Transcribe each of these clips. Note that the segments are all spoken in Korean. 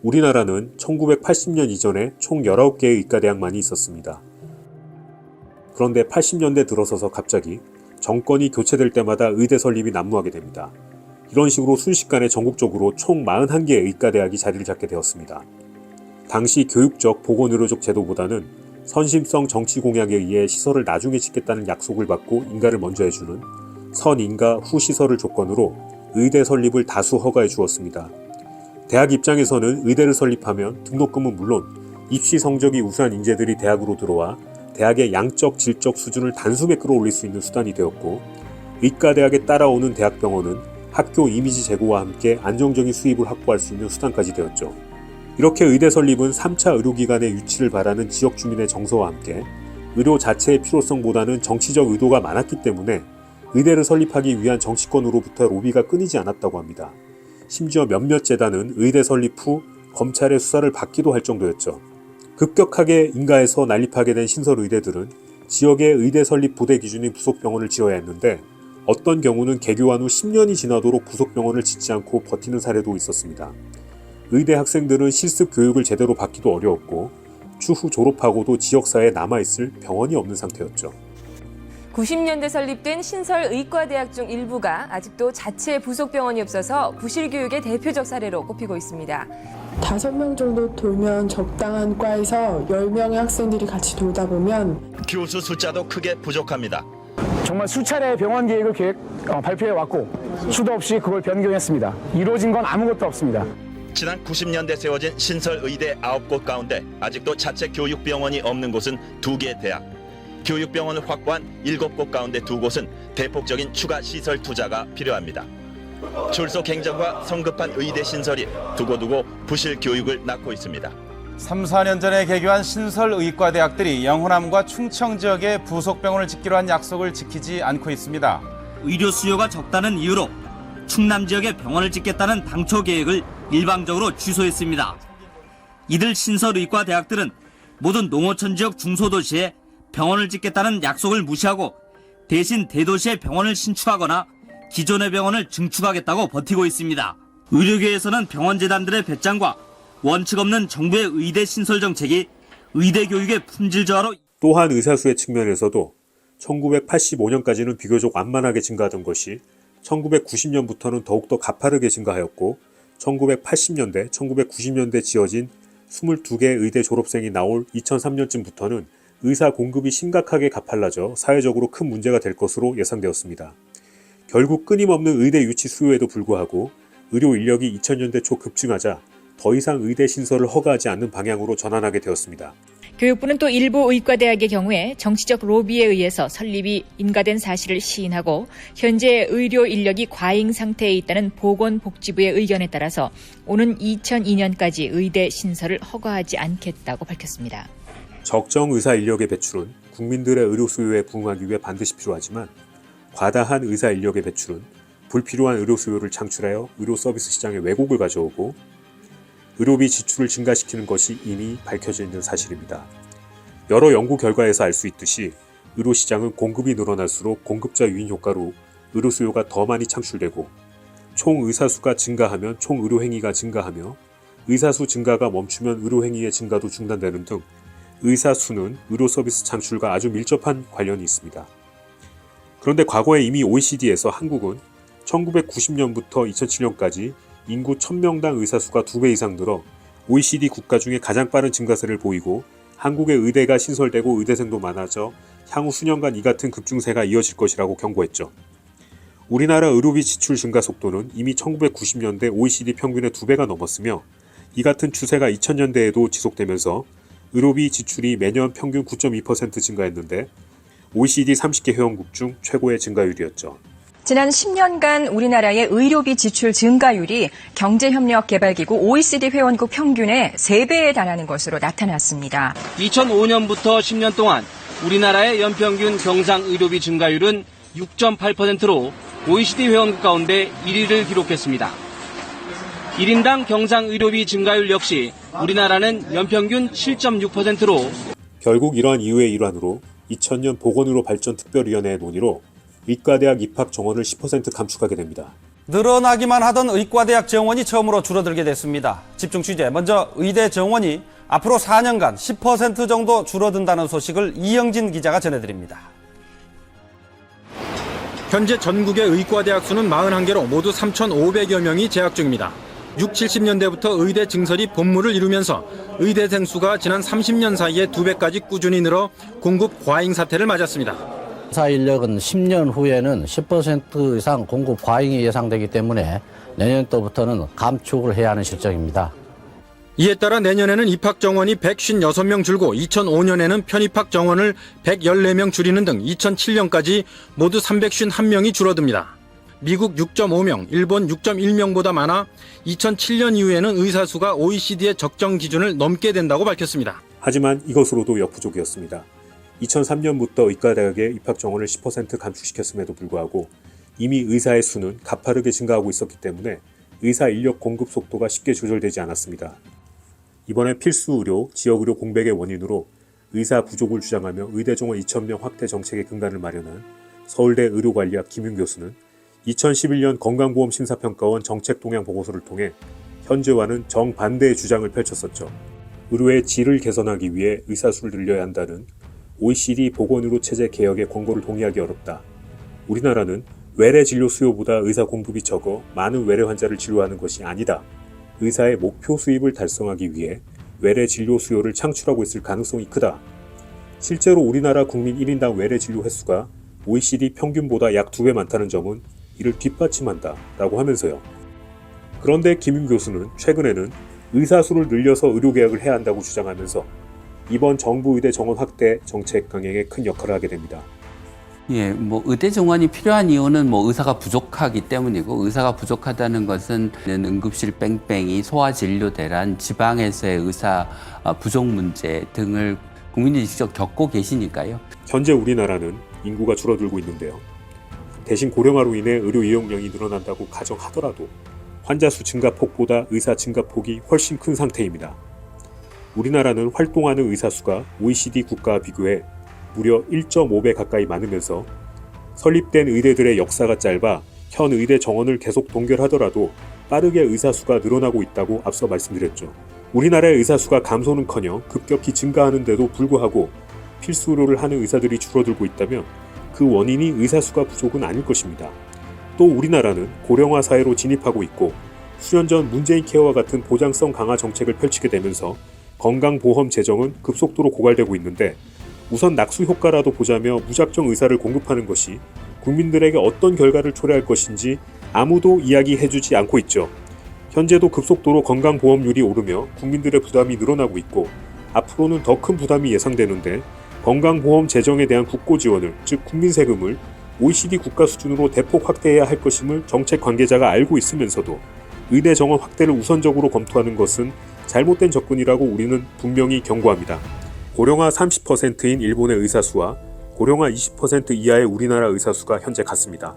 우리나라는 1980년 이전에 총 19개의 의과대학만이 있었습니다. 그런데 80년대 들어서서 갑자기 정권이 교체될 때마다 의대 설립이 난무하게 됩니다. 이런 식으로 순식간에 전국적으로 총 41개의 의과대학이 자리를 잡게 되었습니다. 당시 교육적 보건의료적 제도보다는 선심성 정치 공약에 의해 시설을 나중에 짓겠다는 약속을 받고 인가를 먼저 해주는 선인가 후시설을 조건으로 의대 설립을 다수 허가해 주었습니다. 대학 입장에서는 의대를 설립하면 등록금은 물론 입시 성적이 우수한 인재들이 대학으로 들어와 대학의 양적 질적 수준을 단숨에 끌어올릴 수 있는 수단이 되었고, 의과대학에 따라오는 대학병원은 학교 이미지 제고와 함께 안정적인 수입을 확보할 수 있는 수단까지 되었죠. 이렇게 의대 설립은 3차 의료기관의 유치를 바라는 지역 주민의 정서와 함께 의료 자체의 필요성보다는 정치적 의도가 많았기 때문에 의대를 설립하기 위한 정치권으로부터 로비가 끊이지 않았다고 합니다. 심지어 몇몇 재단은 의대 설립 후 검찰의 수사를 받기도 할 정도였죠. 급격하게 인가해서 난립하게 된 신설 의대들은 지역의 의대 설립 보대 기준인 부속병원을 지어야 했는데, 어떤 경우는 개교한 후 10년이 지나도록 부속병원을 짓지 않고 버티는 사례도 있었습니다. 의대 학생들은 실습 교육을 제대로 받기도 어려웠고 추후 졸업하고도 지역사회에 남아있을 병원이 없는 상태였죠. 90년대 설립된 신설의과대학 중 일부가 아직도 자체 부속병원이 없어서 부실교육의 대표적 사례로 꼽히고 있습니다. 5명 정도 돌면 적당한 과에서 10명의 학생들이 같이 돌다 보면 교수 숫자도 크게 부족합니다. 정말 수차례 병원 계획을 발표해왔고 수도 없이 그걸 변경했습니다. 이루어진 건 아무것도 없습니다. 지난 90년대 세워진 신설의대 9곳 가운데 아직도 자체 교육병원이 없는 곳은 2개 대학. 교육병원을 확보한 7곳 가운데 2곳은 대폭적인 추가 시설 투자가 필요합니다. 출소 경쟁과 성급한 의대 신설이 두고두고 부실 교육을 낳고 있습니다. 3, 4년 전에 개교한 신설의과대학들이 영호남과 충청 지역에 부속병원을 짓기로 한 약속을 지키지 않고 있습니다. 의료 수요가 적다는 이유로 충남 지역에 병원을 짓겠다는 당초 계획을 일방적으로 취소했습니다. 이들 신설의과대학들은 모든 농어촌 지역 중소도시에 병원을 짓겠다는 약속을 무시하고 대신 대도시에 병원을 신축하거나 기존의 병원을 증축하겠다고 버티고 있습니다. 의료계에서는 병원재단들의 배짱과 원칙 없는 정부의 의대 신설 정책이 의대 교육의 품질 저하로, 또한 의사수의 측면에서도 1985년까지는 비교적 완만하게 증가하던 것이 1990년부터는 더욱더 가파르게 증가하였고, 1980년대, 1990년대 지어진 22개 의대 졸업생이 나올 2003년쯤부터는 의사 공급이 심각하게 가팔라져 사회적으로 큰 문제가 될 것으로 예상되었습니다. 결국 끊임없는 의대 유치 수요에도 불구하고 의료 인력이 2000년대 초 급증하자 더 이상 의대 신설을 허가하지 않는 방향으로 전환하게 되었습니다. 교육부는 또 일부 의과대학의 경우에 정치적 로비에 의해서 설립이 인가된 사실을 시인하고 현재 의료 인력이 과잉 상태에 있다는 보건복지부의 의견에 따라서 오는 2002년까지 의대 신설을 허가하지 않겠다고 밝혔습니다. 적정 의사 인력의 배출은 국민들의 의료 수요에 부응하기 위해 반드시 필요하지만, 과다한 의사 인력의 배출은 불필요한 의료 수요를 창출하여 의료 서비스 시장에 왜곡을 가져오고 의료비 지출을 증가시키는 것이 이미 밝혀져 있는 사실입니다. 여러 연구 결과에서 알 수 있듯이 의료 시장은 공급이 늘어날수록 공급자 유인 효과로 의료 수요가 더 많이 창출되고, 총 의사 수가 증가하면 총 의료 행위가 증가하며 의사 수 증가가 멈추면 의료 행위의 증가도 중단되는 등 의사 수는 의료 서비스 창출과 아주 밀접한 관련이 있습니다. 그런데 과거에 이미 OECD에서 한국은 1990년부터 2007년까지 인구 1000명당 의사 수가 2배 이상 늘어 OECD 국가 중에 가장 빠른 증가세를 보이고, 한국의 의대가 신설되고 의대생도 많아져 향후 수년간 이 같은 급증세가 이어질 것이라고 경고했죠. 우리나라 의료비 지출 증가 속도는 이미 1990년대 OECD 평균의 2배가 넘었으며, 이 같은 추세가 2000년대에도 지속되면서 의료비 지출이 매년 평균 9.2% 증가했는데 OECD 30개 회원국 중 최고의 증가율이었죠. 지난 10년간 우리나라의 의료비 지출 증가율이 경제협력개발기구 OECD 회원국 평균의 3배에 달하는 것으로 나타났습니다. 2005년부터 10년 동안 우리나라의 연평균 경상 의료비 증가율은 6.8%로 OECD 회원국 가운데 1위를 기록했습니다. 1인당 경상 의료비 증가율 역시 우리나라는 연평균 7.6%로, 결국 이러한 이유의 일환으로 2000년 보건의료 발전 특별위원회의 논의로 의과대학 입학 정원을 10% 감축하게 됩니다. 늘어나기만 하던 의과대학 정원이 처음으로 줄어들게 됐습니다. 집중 취재, 먼저 의대 정원이 앞으로 4년간 10% 정도 줄어든다는 소식을 이영진 기자가 전해드립니다. 현재 전국의 의과대학 수는 41개로 모두 3,500여 명이 재학 중입니다. 6, 70년대부터 의대 증설이 본물을 이루면서 의대생 수가 지난 30년 사이에 2배까지 꾸준히 늘어 공급 과잉 사태를 맞았습니다. 의사 인력은 10년 후에는 10% 이상 공급 과잉이 예상되기 때문에 내년도부터는 감축을 해야 하는 실정입니다. 이에 따라 내년에는 입학 정원이 156명 줄고 2005년에는 편입학 정원을 114명 줄이는 등 2007년까지 모두 351명이 줄어듭니다. 미국 6.5명, 일본 6.1명보다 많아 2007년 이후에는 의사 수가 OECD의 적정 기준을 넘게 된다고 밝혔습니다. 하지만 이것으로도 역부족이었습니다. 2003년부터 의과대학의 입학 정원을 10% 감축시켰음에도 불구하고 이미 의사의 수는 가파르게 증가하고 있었기 때문에 의사 인력 공급 속도가 쉽게 조절되지 않았습니다. 이번에 필수 의료, 지역 의료 공백의 원인으로 의사 부족을 주장하며 의대 정원 2,000명 확대 정책의 근간을 마련한 서울대 의료관리학 김윤 교수는 2011년 건강보험심사평가원 정책 동향 보고서를 통해 현재와는 정반대의 주장을 펼쳤었죠. 의료의 질을 개선하기 위해 의사 수를 늘려야 한다는 OECD 보건의료 체제 개혁의 권고를 동의하기 어렵다. 우리나라는 외래 진료 수요보다 의사 공급이 적어 많은 외래 환자를 진료하는 것이 아니다. 의사의 목표 수입을 달성하기 위해 외래 진료 수요를 창출하고 있을 가능성이 크다. 실제로 우리나라 국민 1인당 외래 진료 횟수가 OECD 평균보다 약 2배 많다는 점은 이를 뒷받침한다 라고 하면서요. 그런데 김윤 교수는 최근에는 의사 수를 늘려서 의료 개혁을 해야 한다고 주장하면서 이번 정부 의대 정원 확대 정책 강행에 큰 역할을 하게 됩니다. 의대 정원이 필요한 이유는 의사가 부족하기 때문이고, 의사가 부족하다는 것은 응급실 뺑뺑이, 소아진료 대란, 지방에서의 의사 부족 문제 등을 국민들이 직접 겪고 계시니까요. 현재 우리나라는 인구가 줄어들고 있는데요. 대신 고령화로 인해 의료 이용량이 늘어난다고 가정하더라도 환자 수 증가폭보다 의사 증가폭이 훨씬 큰 상태입니다. 우리나라는 활동하는 의사 수가 OECD 국가와 비교해 무려 1.5배 가까이 많으면서 설립된 의대들의 역사가 짧아 현 의대 정원을 계속 동결하더라도 빠르게 의사 수가 늘어나고 있다고 앞서 말씀드렸죠. 우리나라의 의사 수가 감소는커녕 급격히 증가하는데도 불구하고 필수 의료를 하는 의사들이 줄어들고 있다면 그 원인이 의사 수가 부족은 아닐 것입니다. 또 우리나라는 고령화 사회로 진입하고 있고 수년 전 문재인 케어와 같은 보장성 강화 정책을 펼치게 되면서 건강보험 재정은 급속도로 고갈되고 있는데 우선 낙수 효과라도 보자며 무작정 의사를 공급하는 것이 국민들에게 어떤 결과를 초래할 것인지 아무도 이야기해주지 않고 있죠. 현재도 급속도로 건강보험료이 오르며 국민들의 부담이 늘어나고 있고 앞으로는 더 큰 부담이 예상되는데 건강보험 재정에 대한 국고 지원을, 즉 국민 세금을 OECD 국가 수준으로 대폭 확대해야 할 것임을 정책 관계자가 알고 있으면서도 의대 정원 확대를 우선적으로 검토하는 것은 잘못된 접근이라고 우리는 분명히 경고합니다. 고령화 30%인 일본의 의사 수와 고령화 20% 이하의 우리나라 의사 수가 현재 같습니다.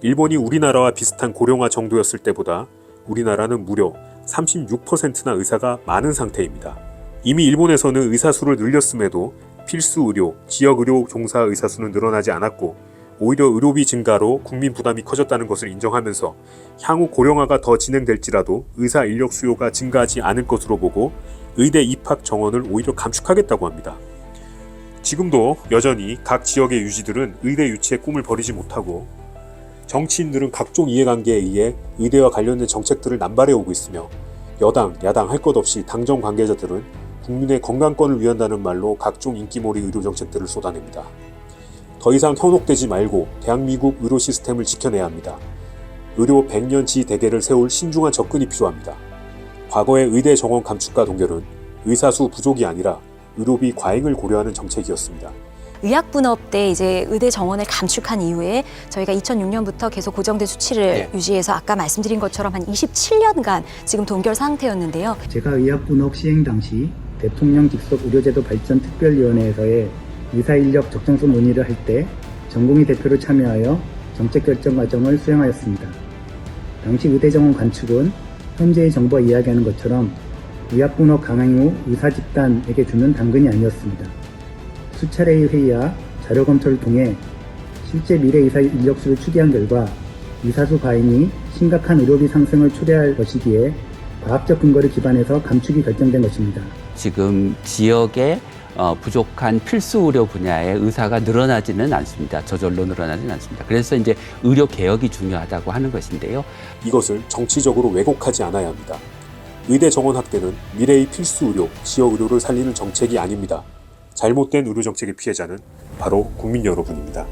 일본이 우리나라와 비슷한 고령화 정도였을 때보다 우리나라는 무려 36%나 의사가 많은 상태입니다. 이미 일본에서는 의사 수를 늘렸음에도 필수 의료, 지역 의료 종사 의사 수는 늘어나지 않았고 오히려 의료비 증가로 국민 부담이 커졌다는 것을 인정하면서 향후 고령화가 더 진행될지라도 의사 인력 수요가 증가하지 않을 것으로 보고 의대 입학 정원을 오히려 감축하겠다고 합니다. 지금도 여전히 각 지역의 유지들은 의대 유치의 꿈을 버리지 못하고 정치인들은 각종 이해관계에 의해 의대와 관련된 정책들을 남발해오고 있으며 여당, 야당 할 것 없이 당정 관계자들은 국민의 건강권을 위한다는 말로 각종 인기몰이 의료 정책들을 쏟아냅니다. 더 이상 현혹되지 말고 대한민국 의료 시스템을 지켜내야 합니다. 의료 100년치 대계를 세울 신중한 접근이 필요합니다. 과거의 의대 정원 감축과 동결은 의사 수 부족이 아니라 의료비 과잉을 고려하는 정책이었습니다. 의학분업 때 이제 의대 정원을 감축한 이후에 저희가 2006년부터 계속 고정된 수치를 유지해서 아까 말씀드린 것처럼 한 27년간 지금 동결 상태였는데요. 제가 의학분업 시행 당시 대통령 직속 의료제도 발전 특별위원회에서의 의사인력 적정성 논의를 할 때 전공의 대표로 참여하여 정책 결정 과정을 수행하였습니다. 당시 의대 정원 감축은 현재의 정부가 이야기하는 것처럼 의학분업 강행 후 의사 집단에게 주는 당근이 아니었습니다. 수차례의 회의와 자료 검토를 통해 실제 미래 의사 인력수를 추계한 결과 의사수 과잉이 심각한 의료비 상승을 초래할 것이기에 과학적 근거를 기반해서 감축이 결정된 것입니다. 지금 지역에 부족한 필수 의료 분야의 의사가 늘어나지는 않습니다. 저절로 늘어나지는 않습니다. 그래서 이제 의료 개혁이 중요하다고 하는 것인데요. 이것을 정치적으로 왜곡하지 않아야 합니다. 의대 정원 확대는 미래의 필수 의료, 지역 의료를 살리는 정책이 아닙니다. 잘못된 의료 정책의 피해자는 바로 국민 여러분입니다.